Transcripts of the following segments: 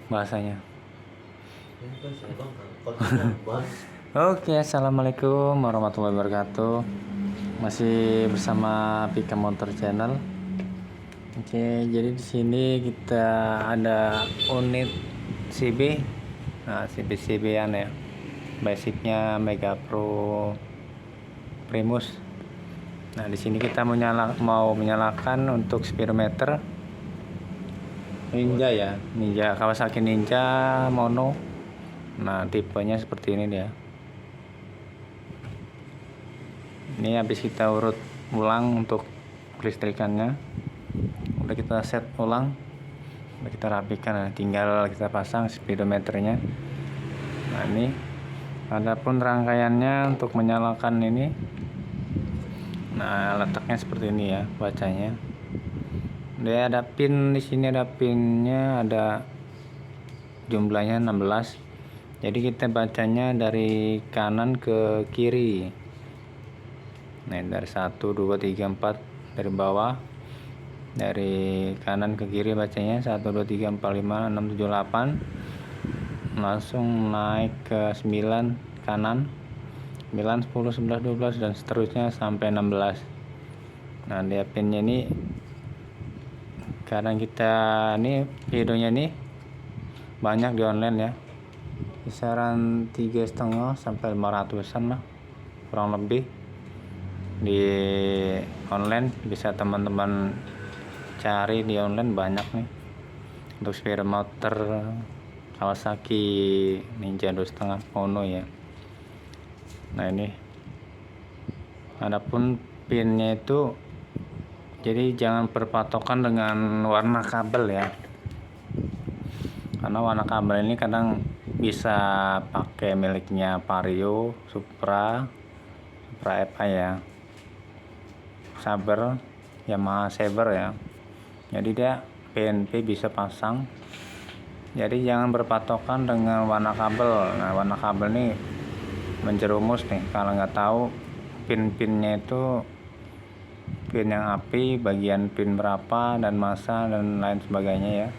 bahasanya. Oke, assalamualaikum warahmatullahi wabarakatuh. Masih bersama Pika Motor Channel. Oke, jadi di sini kita ada unit CB. Nah, CB-CB-an ya. Basicnya Mega Pro Primus. Nah, di sini kita mau menyalakan untuk speedometer Ninja ya, Ninja Kawasaki Ninja mono. Nah, tipenya seperti ini dia. Ini habis kita urut ulang untuk kelistrikannya. Udah kita set ulang, udah kita rapikan. Nah, tinggal kita pasang speedometernya. Nah, ini adapun rangkaiannya untuk menyalakan ini. Nah, letaknya seperti ini ya, bacanya. Dia ada pin di sini, ada pinnya, ada jumlahnya 16. Jadi kita bacanya dari kanan ke kiri. Nah, dari 1 2 3 4 dari bawah. Dari kanan ke kiri bacanya 1 2 3 4 5 6 7 8. Langsung naik ke 9 kanan, 9 10 11 12 dan seterusnya sampai 16. Nah, dia pinnya ini kadang kita ini videonya ini banyak di online ya, kisaran 3,5 sampai 500-an lah kurang lebih di online. Bisa teman-teman cari di online, banyak nih untuk speedometer Kawasaki Ninja 2,5 mono ya. Nah, ini adapun pinnya itu, jadi jangan berpatokan dengan warna kabel ya, karena warna kabel ini kadang bisa pakai miliknya Vario, Supra FI ya, Saber, Yamaha Saber ya. Jadi dia PNP bisa pasang. Jadi jangan berpatokan dengan warna kabel. Nah, warna kabel ini menjerumus nih kalau nggak tahu pin-pinnya itu pin yang api, bagian pin berapa dan masa dan lain sebagainya ya.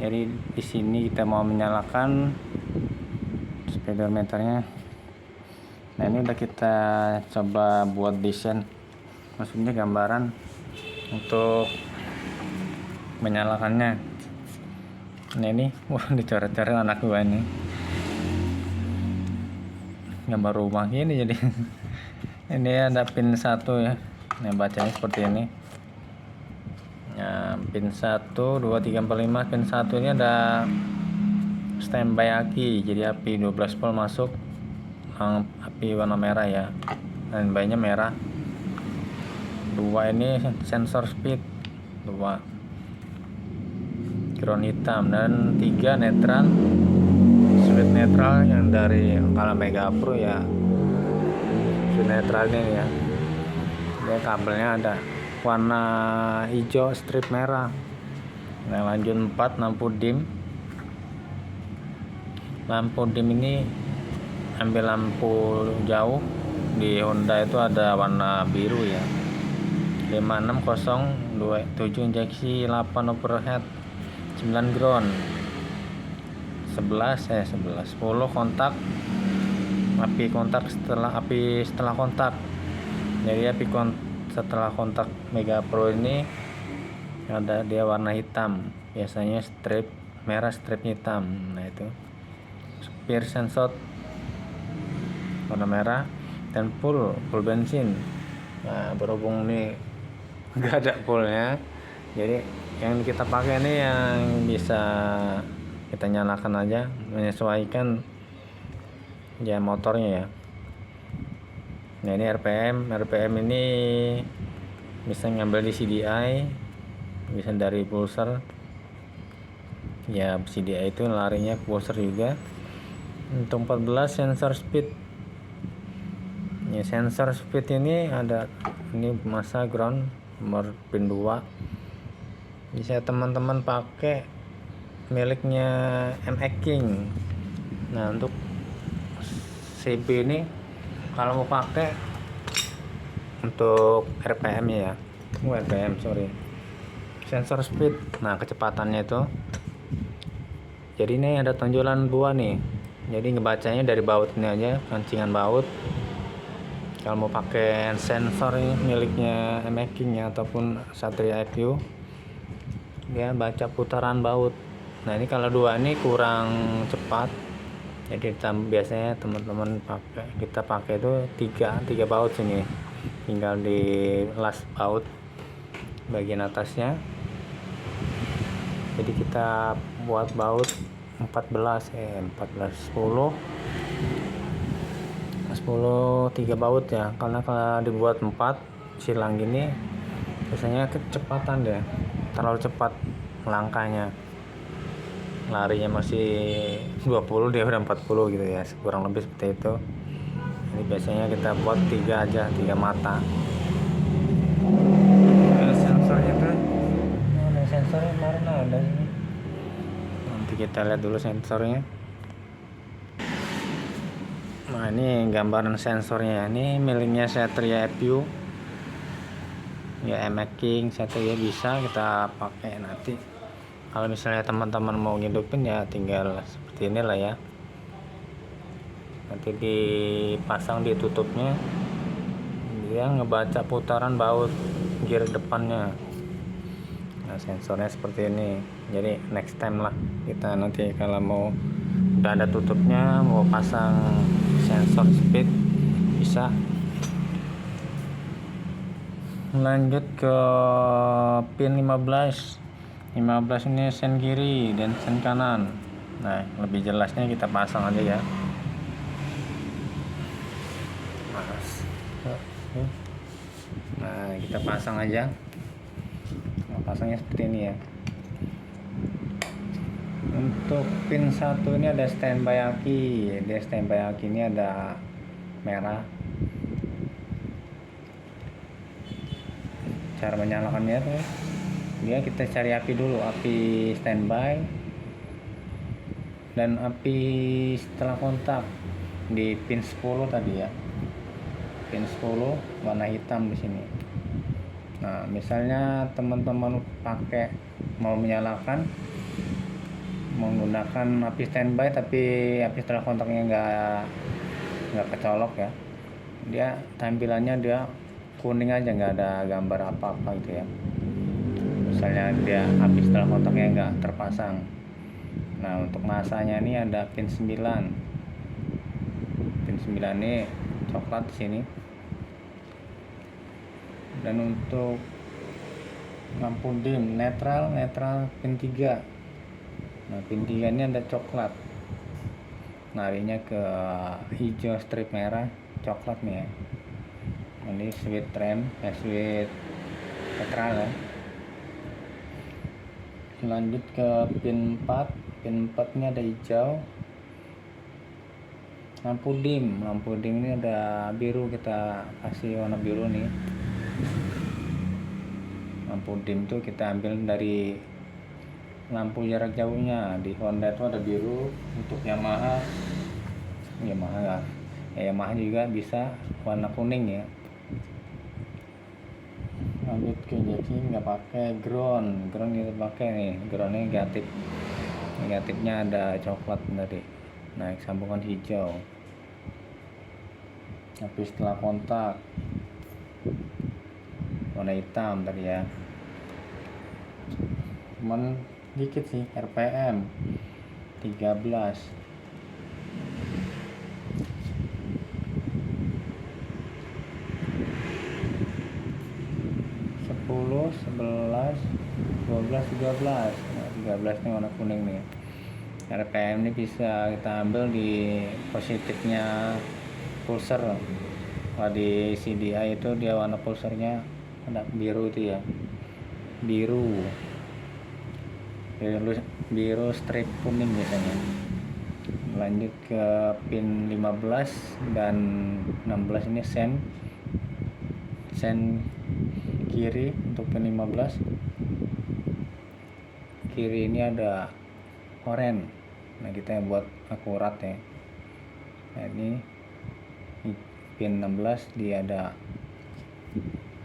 Jadi di sini kita mau menyalakan speedometernya. Nah, ini udah kita coba buat desain, maksudnya gambaran untuk menyalakannya. Nah, ini dicoret-coret anak gua ini, gambar rumah ini jadi. Ini ada pin 1 ya. Nah, bacanya seperti ini. Nah, pin 1 2 3 4 5. Pin 1 ini ada standby aki, jadi api 12 volt masuk, api warna merah ya, standby-nya merah. 2 ini sensor speed, 2 ground hitam, dan 3 netral, speed netral yang dari kalau Mega Pro ya, speed netralnya ya. Dia kabelnya ada warna hijau strip merah. Nah, lanjut 4 lampu dim. Lampu dim ini ambil lampu jauh, di Honda itu ada warna biru ya. 56027 injeksi, 8 overhead, 9 ground, 10 kontak, api setelah kontak. Jadi setelah kontak Mega Pro ini ada dia warna hitam, biasanya strip merah, strip hitam. Nah, itu speed sensor warna merah dan full bensin. Nah, berhubung nih nggak ada fullnya, jadi yang kita pakai ini yang bisa kita nyalakan aja, menyesuaikan ya motornya ya. Nah, ini RPM ini bisa ngambil di CDI, bisa dari pulser ya. CDI itu larinya ke pulser juga. Untuk 14 sensor speed ya. Sensor speed ini ada, ini masa ground, nomor pin 2. Bisa teman-teman pakai miliknya MX King. Nah, untuk CB ini kalau mau pakai untuk RPM ya, RPM sorry, sensor speed. Nah, kecepatannya itu Jadi ini ada tonjolan 2 nih, jadi ngebacanya dari baut ini aja, pancingan baut. Kalau mau pakai sensor ini miliknya Making ya ataupun Satria EQ, dia baca putaran baut. Nah ini kalau 2 ini kurang cepat, jadi biasanya teman-teman kita pakai itu tiga baut sini, tinggal di las baut bagian atasnya. Jadi kita buat baut 14 10 3 baut ya, karena kalau dibuat 4 silang gini biasanya kecepatan deh, terlalu cepat langkahnya, larinya masih 20 dia udah 40 gitu ya, kurang lebih seperti itu. Jadi biasanya kita buat 3 aja, 3 mata. Sensornya tuh sensornya kemarin ada ini, nanti kita lihat dulu sensornya. Nah ini gambaran sensornya, ini miliknya Satria EQ ya, Making Satria, bisa kita pakai nanti. Kalau misalnya teman-teman mau ngidupin ya tinggal seperti inilah ya, nanti dipasang di tutupnya, dia ngebaca putaran baut gear depannya. Nah sensornya seperti ini, jadi next time lah kita nanti kalau mau udah ada tutupnya, mau pasang sensor speed bisa. Lanjut ke pin 15 ini sen kiri dan sen kanan. Nah lebih jelasnya kita pasang aja ya. Nah kita pasang aja. Nah, pasangnya seperti ini ya. Untuk pin 1 ini ada standby aki, dia standby aki ini ada merah. Cara menyalakannya tuh dia kita cari api dulu, api standby dan api setelah kontak di pin 10 tadi ya, pin 10 warna hitam di sini. Nah misalnya teman-teman pakai mau menyalakan menggunakan api standby tapi api setelah kontaknya nggak kecolok ya, dia tampilannya dia kuning aja, nggak ada gambar apa-apa gitu ya, misalnya dia api setelah kontaknya nggak terpasang. Nah untuk masanya ini ada pin 9 ini coklat di sini, dan untuk lampu dim netral pin 3. Nah pin 3 ini ada coklat, larinya ke hijau strip merah coklat nih ya. Ini switch rem switch netral ya. Lanjut ke pin 4 ini ada hijau. Lampu dim ini ada biru, kita kasih warna biru nih. Lampu dim tuh kita ambil dari lampu jarak jauhnya, di Honda itu ada biru, untuk Yamaha juga bisa warna kuning ya. Lanjut ke jaki nggak pakai ground kita pakai nih, groundnya negatifnya ada coklat tadi, naik sambungan hijau. Tapi setelah kontak warna hitam tadi ya, cuman dikit sih, RPM 13. 10, 11, 12, 13. Nah, 13 ini warna kuning nih. RPM ini bisa kita ambil di positifnya pulser. Kalau di CDI itu dia warna pulsernya ada biru itu ya, biru strip kuning biasanya. Lanjut ke pin 15 dan 16 ini sen kiri. Untuk pin 15 kiri ini ada oranye. Nah kita buat akurat ya. Nah ini pin 16 dia ada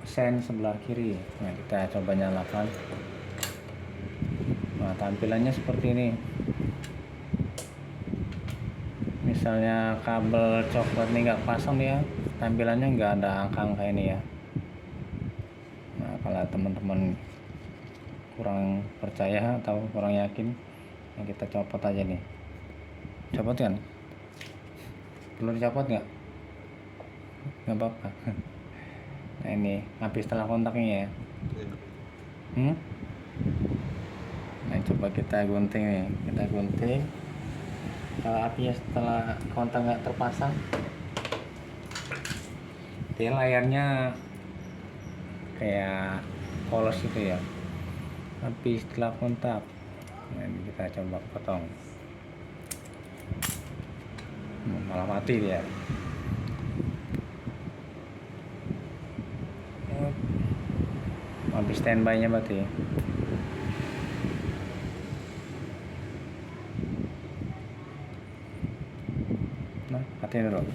sen sebelah kiri. Nah kita coba nyalakan. Nah tampilannya seperti ini. misalnya kabel coklat ini nggak pasang ya, tampilannya nggak ada angka-angka ini ya. Nah kalau teman-teman kurang percaya atau kurang yakin, ya kita copot aja nih. Copot kan? Perlu dicopot nggak? Nggak apa-apa. Nah ini api setelah kontaknya ya. Nah coba kita gunting nih, kita gunting. Kalau apinya setelah kontak nggak terpasang, dia layarnya kayak polos gitu ya. Api setelah kontak, nah ini kita coba potong. Malah mati dia. Habis standby nya berarti. Nah, matiin dulu.